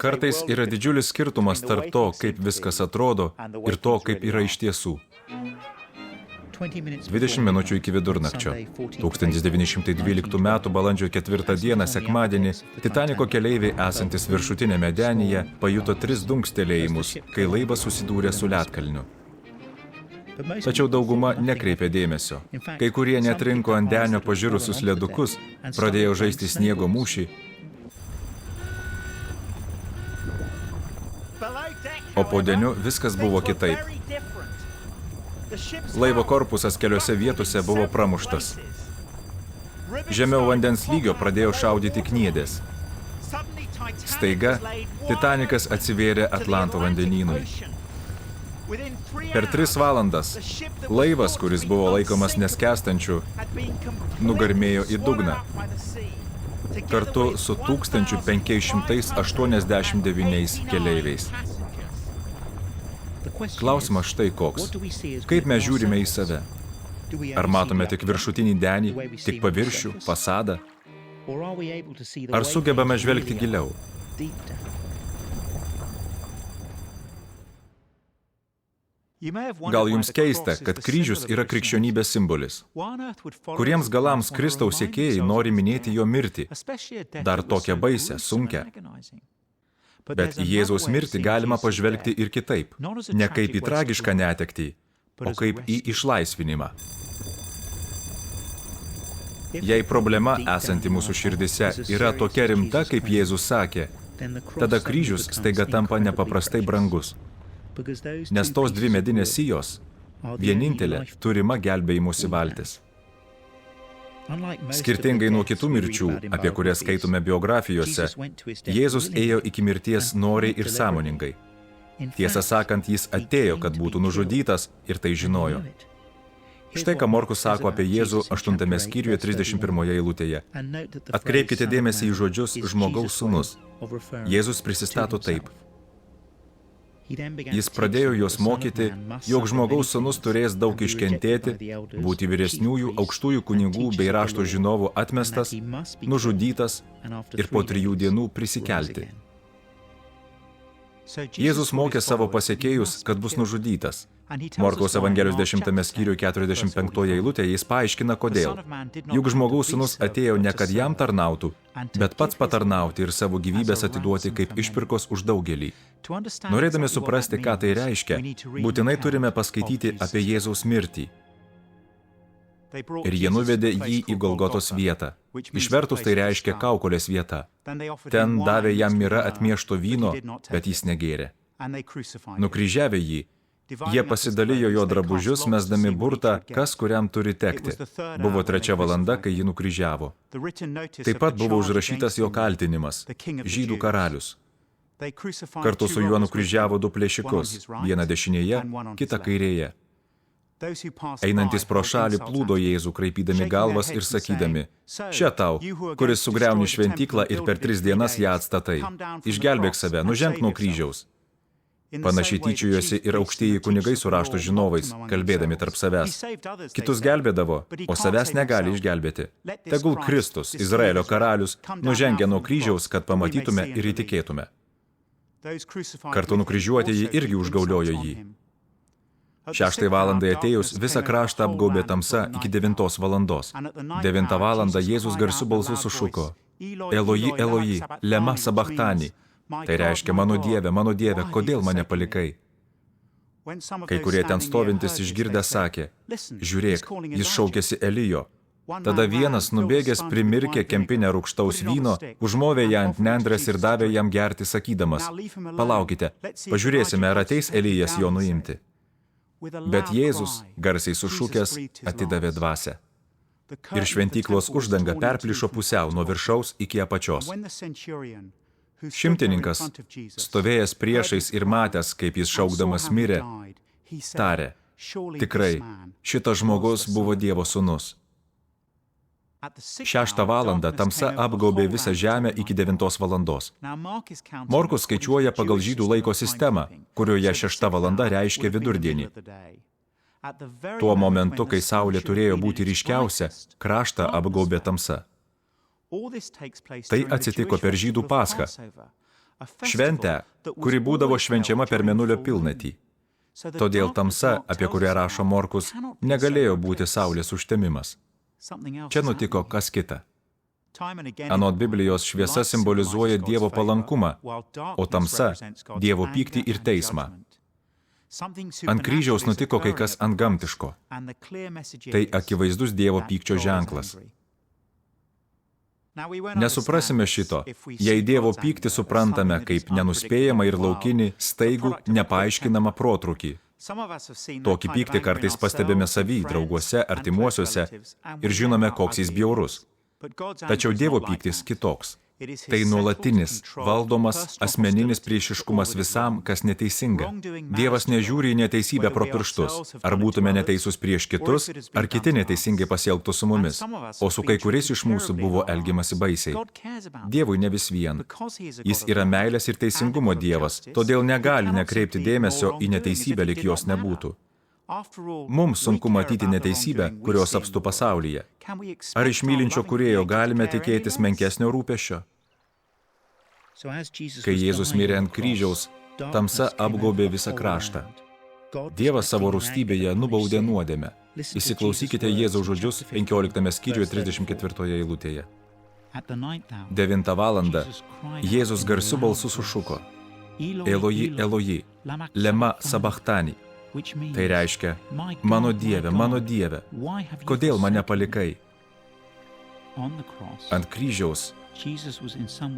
Kartais yra didžiulis skirtumas tarp to, kaip viskas atrodo, ir to, kaip yra iš tiesų. 20 minučių iki vidurnakčio. 1912 m. balandžio 4 d. sekmadienį Titaniko keleiviai esantis viršutinėme denyje pajuto 3 dunkstelėjimus, kai laivas susidūrė su ledkalniu. Tačiau dauguma nekreipė dėmesio. Kai kurie net rinko ant denio pažirusius ledukus, pradėjo žaisti sniego mūšį, o po deniu viskas buvo kitaip. Laivo korpusas keliose vietose buvo pramuštas. Žemiau vandens lygio pradėjo šaudyti kniedės. Staiga Titanikas atsivėrė Atlanto vandenynui. Per 3 valandas laivas, kuris buvo laikomas neskęstančiu, nugarmėjo į dugną, kartu su 1589 keleiviais. Klausimas štai koks. Kaip mes žiūrime į save? Ar matome tik viršutinį denį, tik paviršių, fasadą? Ar sugebame žvelgti giliau? Gal jums keista, kad kryžius yra krikščionybės simbolis? Kuriems galams Kristaus sekėjai nori minėti jo mirtį, dar tokią baisią, sunkią? Bet į Jėzaus mirtį galima pažvelgti ir kitaip, ne kaip į tragišką netektį, o kaip į išlaisvinimą. Jei problema esanti mūsų širdise yra tokia rimta, kaip Jėzus sakė, tada kryžius staiga tampa nepaprastai brangus. Nes tos 2 medinės sijos vienintelė turima gelbėjimosi valtis. Skirtingai nuo kitų mirčių, apie kurias skaitome biografijose, Jėzus ėjo iki mirties noriai ir sąmoningai. Tiesą sakant, jis atėjo, kad būtų nužudytas ir tai žinojo. Štai ką Morkus sako apie Jėzų 8 skyriuje 31 eilutėje. Atkreipkite dėmesį į žodžius žmogaus sūnus. Jėzus prisistato taip. Jis pradėjo juos mokyti, jog žmogaus sūnus turės daug iškentėti, būti vyresniųjų, aukštųjų kunigų bei rašto žinovų atmestas, nužudytas ir po 3 dienų prisikelti. Jėzus mokė savo pasekėjus, kad bus nužudytas. Morkaus Evangelijos 10 skyriuje 45 eilutėje jis paaiškina, kodėl. Juk žmogaus sūnus atėjo ne kad jam tarnautų, bet pats patarnauti ir savo gyvybės atiduoti kaip išpirkos už daugelį. Norėdami suprasti, ką tai reiškia, būtinai turime paskaityti apie Jėzaus mirtį. Ir jie nuvedė jį į Golgotos vietą. Išvertus tai reiškia kaukolės vieta. Ten davė jam mira atmiešto vyno, bet jis negėrė. Nukryžiavę jį, jie pasidalijo jo drabužius, mesdami burtą, kas kuriam turi tekti. Buvo 3 valanda, kai jį nukryžiavo. Taip pat buvo užrašytas jo kaltinimas – Žydų karalius. Kartu su juo nukryžiavo 2 plėšikus, vieną dešinėje, kitą kairėje. Einantis pro šalį plūdo Jėzų, kraipydami galvas ir sakydami: Čia tau, kuris sugriauni šventyklą ir per 3 dienas ją atstatai. Išgelbėk save, nuženk nuo kryžiaus. Panašiai tyčiojosi ir aukštieji kunigai su rašto žinovais, kalbėdami tarp savęs. Kitus gelbėdavo, o savęs negali išgelbėti. Tegul Kristus, Izraelio karalius, nužengia nuo kryžiaus, kad pamatytume ir įtikėtume. Kartu nukryžiuotieji irgi užgauliojo jį. 6 valandai atėjus, visą kraštą apgaubė tamsa iki 9 valandos. 9 valandą Jėzus garsiu balsu sušuko: Eloi, Eloi, lema sabachtani. Tai reiškia: mano Dieve, kodėl mane palikai? Kai kurie ten stovintis išgirdę sakė: Žiūrėk, jis šaukėsi Elijo. Tada vienas nubėgęs primirkė kempinę rūgštaus vyno, užmovė ją ant nendrės ir davė jam gerti, sakydamas: Palaukite, pažiūrėsime, ar ateis Elijas jo nuimti. Bet Jėzus, garsiai sušukęs, atidavė dvasią. Ir šventyklos uždanga perplyšo pusiau nuo viršaus iki apačios. Šimtininkas, stovėjęs priešais ir matęs, kaip jis šaukdamas mirė, tarė: Tikrai, šitas žmogus buvo Dievo sūnus. 6 valandą tamsa apgaubė visą žemę iki 9 valandos. Morkus skaičiuoja pagal žydų laiko sistemą, kurioje 6 valanda reiškia vidurdienį. Tuo momentu, kai saulė turėjo būti ryškiausia, kraštą apgaubė tamsa. Tai atsitiko per žydų paschą. šventę, kuri būdavo švenčiama per mėnulio pilnatį. Todėl tamsa, apie kurią rašo Morkus, negalėjo būti saulės užtemimas. Čia nutiko kas kita. Anot Biblijos šviesa simbolizuoja Dievo palankumą, o tamsa – Dievo pyktį ir teismą. Ant kryžiaus nutiko kai kas antgamtiško. Tai akivaizdus Dievo pykčio ženklas. Nesuprasime šito, jei Dievo pyktį suprantame kaip nenuspėjamą ir laukinį, staigų, nepaaiškinamą protrūkį. Tokį pyktį kartais pastebime savy, drauguose, artimuosiuose ir žinome, koks jis bjaurus. Tačiau Dievo pyktis kitoks. Tai nuolatinis, valdomas, asmeninis priešiškumas visam, kas neteisinga. Dievas nežiūri į neteisybę pro pirštus, ar būtume neteisūs prieš kitus, ar kiti neteisingai pasielgtų su mumis, o su kai kuriais iš mūsų buvo elgiamasi baisiai. Dievui ne vis vien. Jis yra meilės ir teisingumo Dievas, todėl negali nekreipti dėmesio į neteisybę, lyg jos nebūtų. Mums sunku matyti neteisybę, kurios apstu pasaulyje. Ar iš mylinčio kūrėjo galime tikėtis menkesnio rūpesčio? Kai Jėzus mirė ant kryžiaus, tamsa apgaubė visą kraštą. Dievas savo rūstybėje nubaudė nuodėmę. Įsiklausykite Jėzaus žodžius 15 skyriuje 34 eilutėje. 9 valandą Jėzus garsiu balsu sušuko: Eloji, Eloji, lema sabachtani. Tai reiškia: mano Dieve, kodėl mane palikai? Ant kryžiaus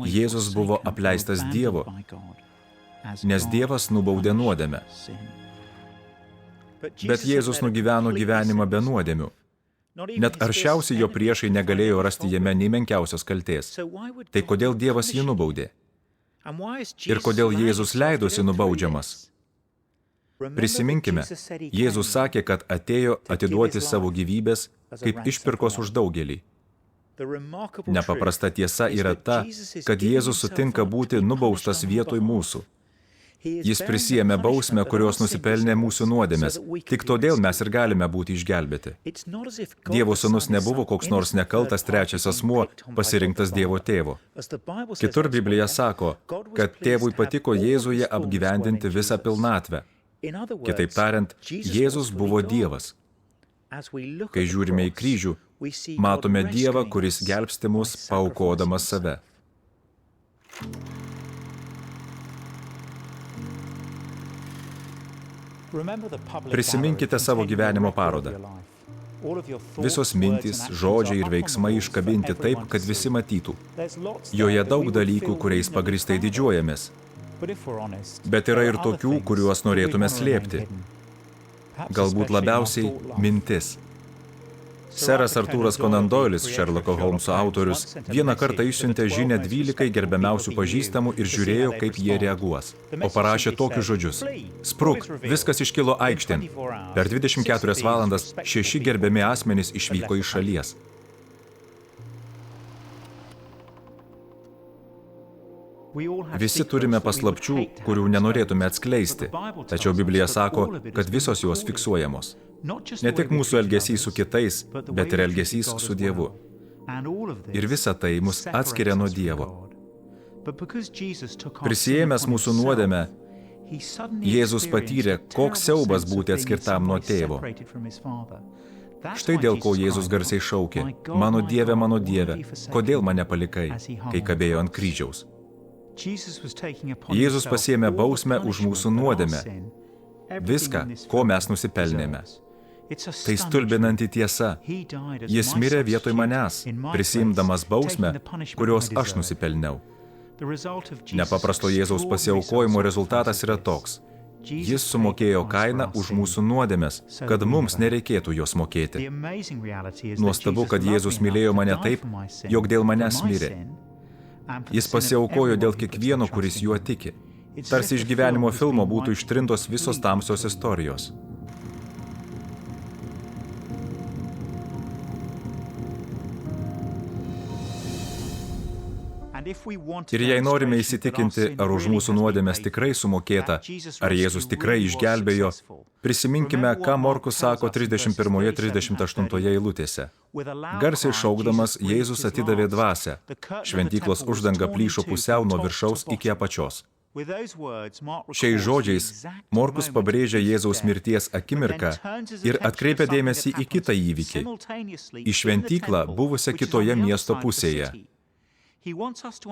Jėzus buvo apleistas Dievo, nes Dievas nubaudė nuodėmę. Bet Jėzus nugyveno gyvenimą be nuodėmių. Net aršiausi jo priešai negalėjo rasti jame nei menkiausios kaltės. Tai kodėl Dievas jį nubaudė? Ir kodėl Jėzus leidosi nubaudžiamas? Prisiminkime, Jėzus sakė, kad atėjo atiduoti savo gyvybės kaip išpirkos už daugelį. Nepaprasta tiesa yra ta, kad Jėzus sutinka būti nubaustas vietoj mūsų. Jis prisiėmė bausmę, kurios nusipelnė mūsų nuodėmės. Tik todėl mes ir galime būti išgelbėti. Dievo sūnus nebuvo koks nors nekaltas trečias asmuo, pasirinktas Dievo tėvo. Kitur Biblija sako, kad tėvui patiko Jėzuje apgyvendinti visą pilnatvę. Kitaip tariant, Jėzus buvo Dievas. Kai žiūrime į kryžių, matome Dievą, kuris gelbsti mus paaukodamas save. Prisiminkite savo gyvenimo parodą. Visos mintys, žodžiai ir veiksmai iškabinti taip, kad visi matytų. Joje daug dalykų, kuriais pagrįstai didžiuojamės. Bet yra ir tokių, kuriuos norėtume slėpti. Galbūt labiausiai mintis. Seras Artūras Conan Doilis, Sherlocko Holmso autorius, vieną kartą išsiuntė žinią 12 gerbiamiausių pažįstamų ir žiūrėjo, kaip jie reaguos. O parašė tokius žodžius: Spruk, viskas iškilo aikštėn. Per 24 valandas 6 gerbiami asmenys išvyko iš šalies. Visi turime paslapčių, kurių nenorėtume atskleisti, tačiau Biblija sako, kad visos jos fiksuojamos. Ne tik mūsų elgesys su kitais, bet ir elgesys su Dievu. Ir visa tai mus atskiria nuo Dievo. Prisiėmęs mūsų nuodėmę, Jėzus patyrė, koks siaubas būti atskirtam nuo tėvo. Štai dėl ko Jėzus garsiai šaukė: mano Dieve, kodėl mane palikai, kai kabėjo ant kryžiaus. Jėzus pasiėmė bausmę už mūsų nuodėmę. Viską, ko mes nusipelnėme. Tai stulbinanti tiesa. Jis mirė vietoj manęs, prisiimdamas bausmę, kurios aš nusipelniau. Nepaprasto Jėzaus pasiaukojimo rezultatas yra toks: Jis sumokėjo kainą už mūsų nuodėmes, kad mums nereikėtų jos mokėti. Nuostabu, kad Jėzus mylėjo mane taip, jog dėl manęs mirė. Jis pasiaukojo dėl kiekvieno, kuris juo tiki. Tarsi iš gyvenimo filmo būtų ištrintos visos tamsios istorijos. Ir jei norime įsitikinti, ar už mūsų nuodėmes tikrai sumokėta, ar Jėzus tikrai išgelbėjo, prisiminkime, ką Morkus sako 31-38 eilutėse. Garsiai šaukdamas, Jėzus atidavė dvasią. Šventyklos uždanga plyšo pusiau nuo viršaus iki apačios. Šiais žodžiais Morkus pabrėžia Jėzaus mirties akimirką ir atkreipia dėmesį į kitą įvykį, į šventyklą buvusią kitoje miesto pusėje.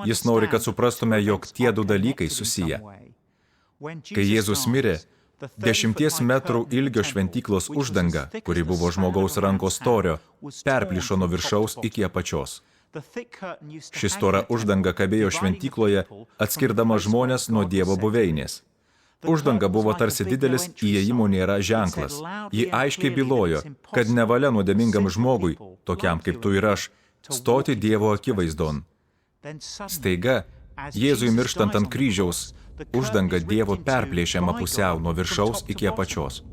Jis nori, kad suprastume, jog tie du dalykai susiję. Kai Jėzus mirė, 10 metrų ilgio šventyklos uždanga, kuri buvo žmogaus rankos storio, perplyšo nuo viršaus iki apačios. Ši stora uždanga kabėjo šventykloje, atskirdama žmones nuo Dievo buveinės. Uždanga buvo tarsi didelis įėjimo nėra ženklas. Ji aiškiai bylojo, kad nevalia nuodėmingam žmogui, tokiam kaip tu ir aš, stoti Dievo akivaizdon. Staiga, Jėzui mirštant ant kryžiaus, uždanga Dievo perplėšiama pusiau nuo viršaus iki apačios.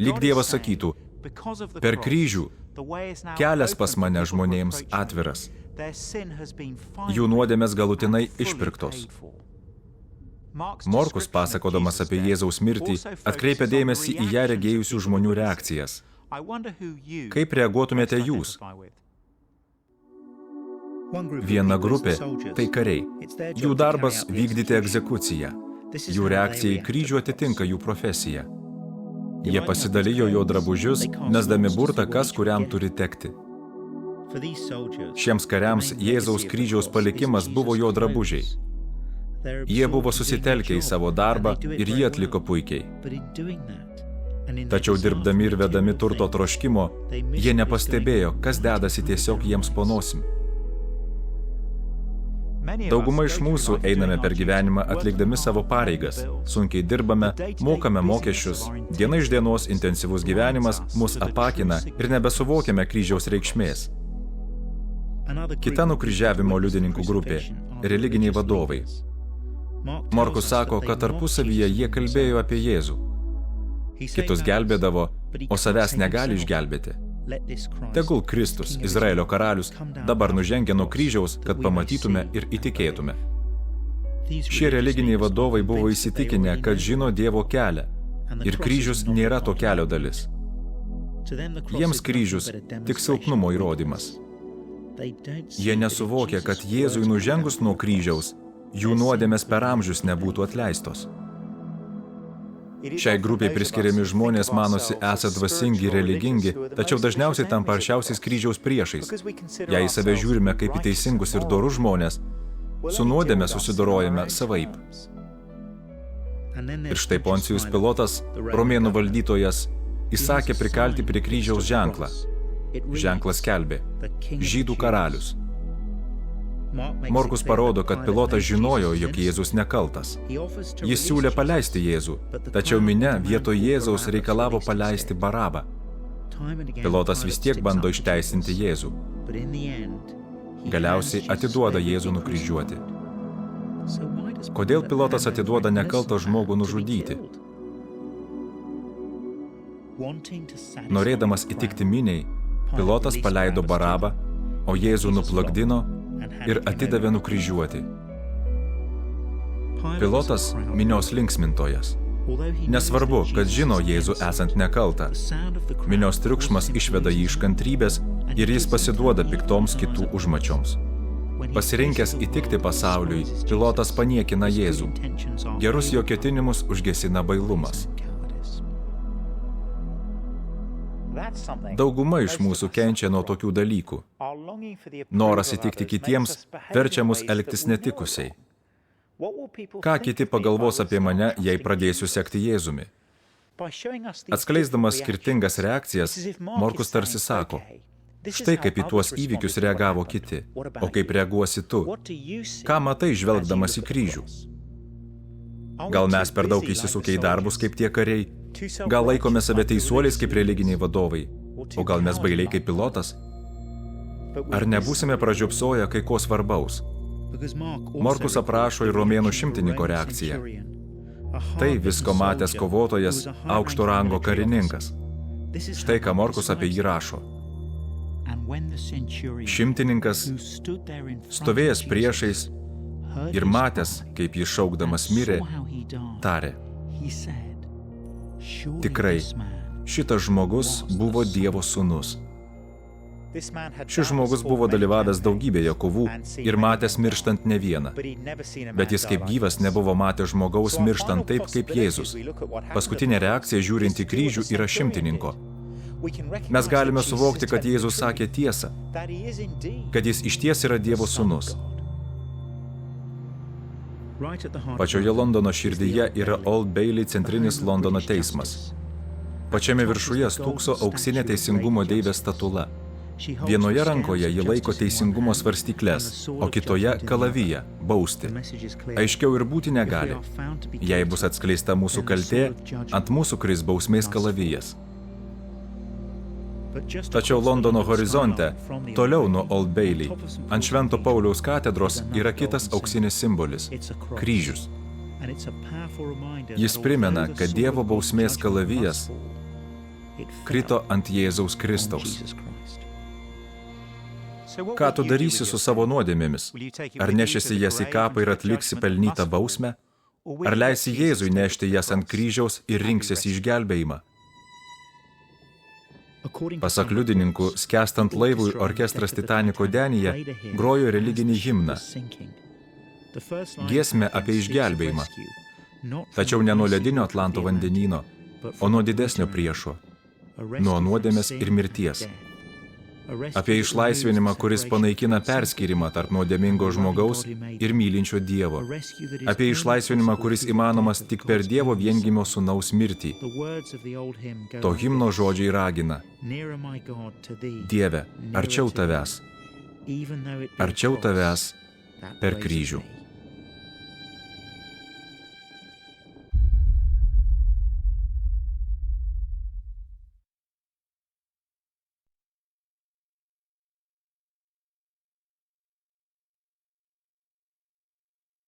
Lyg Dievas sakytų, per kryžių kelias pas mane žmonėms atviras. Jų nuodėmės galutinai išpirktos. Morkus, pasakodamas apie Jėzaus mirtį, atkreipia dėmesį į ją regėjusių žmonių reakcijas. Kaip reaguotumėte jūs? Viena grupė – tai kariai. Jų darbas – vykdyti egzekuciją. Jų reakcija į kryžių atitinka jų profesiją. Jie pasidalijo jo drabužius, mesdami burtą, kas kuriam turi tekti. Šiems kariams Jėzaus kryžiaus palikimas buvo jo drabužiai. Jie buvo susitelkę į savo darbą ir jie atliko puikiai. Tačiau dirbdami ir vedami turto troškimo, jie nepastebėjo, kas dedasi tiesiog jiems po nosim. Dauguma iš mūsų einame per gyvenimą atlikdami savo pareigas, sunkiai dirbame, mokame mokesčius, diena iš dienos intensyvus gyvenimas mus apakina ir nebesuvokiame kryžiaus reikšmės. Kita nukryžiavimo liudininkų grupė – religiniai vadovai. Morkus sako, kad tarpusavyje jie kalbėjo apie Jėzų. Kitus gelbėdavo, o savęs negali išgelbėti. Tegul Kristus, Izraelio karalius, dabar nužengia nuo kryžiaus, kad pamatytume ir įtikėtume. Šie religiniai vadovai buvo įsitikinę, kad žino Dievo kelią, ir kryžius nėra to kelio dalis. Jiems kryžius tik silpnumo įrodymas. Jie nesuvokia, kad Jėzui nužengus nuo kryžiaus, jų nuodėmės per amžius nebūtų atleistos. Šiai grupiai priskiriami žmonės manosi esą dvasingi ir religingi, tačiau dažniausiai tampa aršiausiais kryžiaus priešais. Jei į save žiūrime kaip į teisingus ir dorus žmonės, su nuodėme susidorojame savaip. Ir štai Poncijus Pilotas, romėnų valdytojas, įsakė prikalti prie kryžiaus ženklą. Ženklas skelbė – Žydų karalius. Morkus parodo, kad Pilotas žinojo, jog Jėzus nekaltas. Jis siūlė paleisti Jėzų, tačiau minia vietoj Jėzaus reikalavo paleisti Barabą. Pilotas vis tiek bando išteisinti Jėzų. Galiausiai atiduoda Jėzų nukryžiuoti. Kodėl Pilotas atiduoda nekaltą žmogų nužudyti? Norėdamas įtikti miniai, Pilotas paleido Barabą, o Jėzų nuplakdino ir atidavė nukryžiuoti. Pilotas minios linksmintojas. Nesvarbu, kad žino Jėzų esant nekaltą. Minios triukšmas išveda jį iš kantrybės ir jis pasiduoda piktoms kitų užmačioms. Pasirinkęs įtikti pasauliui, Pilotas paniekina Jėzų. Gerus jo ketinimus užgesina bailumas. Dauguma iš mūsų kenčia nuo tokių dalykų. Noras įtikti kitiems verčia mus elgtis netikusiai. Ką kiti pagalvos apie mane, jei pradėsiu sekti Jėzumi? Atskleisdamas skirtingas reakcijas, Morkus tarsi sako, štai kaip į tuos įvykius reagavo kiti, o kaip reaguosi tu? Ką matai žvelgdamas į kryžių? Gal mes per daug įsisukę į darbus kaip tie kariai? Gal laikome save teisuoliais kaip religiniai vadovai? O gal mes bailiai kaip Pilotas? Ar nebūsime pražiopsoję kai ko svarbaus? Morkus aprašo ir romėnų šimtininko reakciją. Tai visko matęs kovotojas, aukšto rango karininkas. Štai ką Morkus apie jį rašo. Šimtininkas, stovėjęs priešais ir matęs, kaip jis šaukdamas mirė, tarė: tikrai, šitas žmogus buvo Dievo sūnus. Šis žmogus buvo dalyvavęs daugybėje kovų ir matęs mirštant ne vieną. Bet jis kaip gyvas nebuvo matęs žmogaus mirštant taip, kaip Jėzus. Paskutinė reakcija žiūrint į kryžių yra šimtininko. Mes galime suvokti, kad Jėzus sakė tiesą, kad jis išties yra Dievo sūnus. Pačioje Londono širdyje yra Old Bailey centrinis Londono teismas. Pačiame viršuje stūkso auksinė teisingumo deivės statula. Vienoje rankoje ji laiko teisingumo svarstykles, o kitoje kalaviją, bausti. Aiškiau ir būti negali. Jei bus atskleista mūsų kaltė, ant mūsų kris bausmės kalavijas. Tačiau Londono horizonte, toliau nuo Old Bailey, ant Švento Pauliaus katedros yra kitas auksinis simbolis – kryžius. Jis primena, kad Dievo bausmės kalavijas krito ant Jėzaus Kristaus. Ką tu darysi su savo nuodėmėmis? Ar nešiesi jas į kapą ir atliksi pelnytą bausmę? Ar leisi Jėzui nešti jas ant kryžiaus ir rinksiesi išgelbėjimą? Pasak liudininkų, skęstant laivui, orkestras Titaniko denyje grojo religinį himną. Giesmę apie išgelbėjimą. Tačiau ne nuo ledinio Atlanto vandenyno, o nuo didesnio priešo, nuo nuodėmės ir mirties. Apie išlaisvinimą, kuris panaikina perskyrimą tarp nuodėmingo žmogaus ir mylinčio Dievo. Apie išlaisvinimą, kuris įmanomas tik per Dievo viengimio sūnaus mirtį. To himno žodžiai ragina: Dieve, arčiau tavęs per kryžių.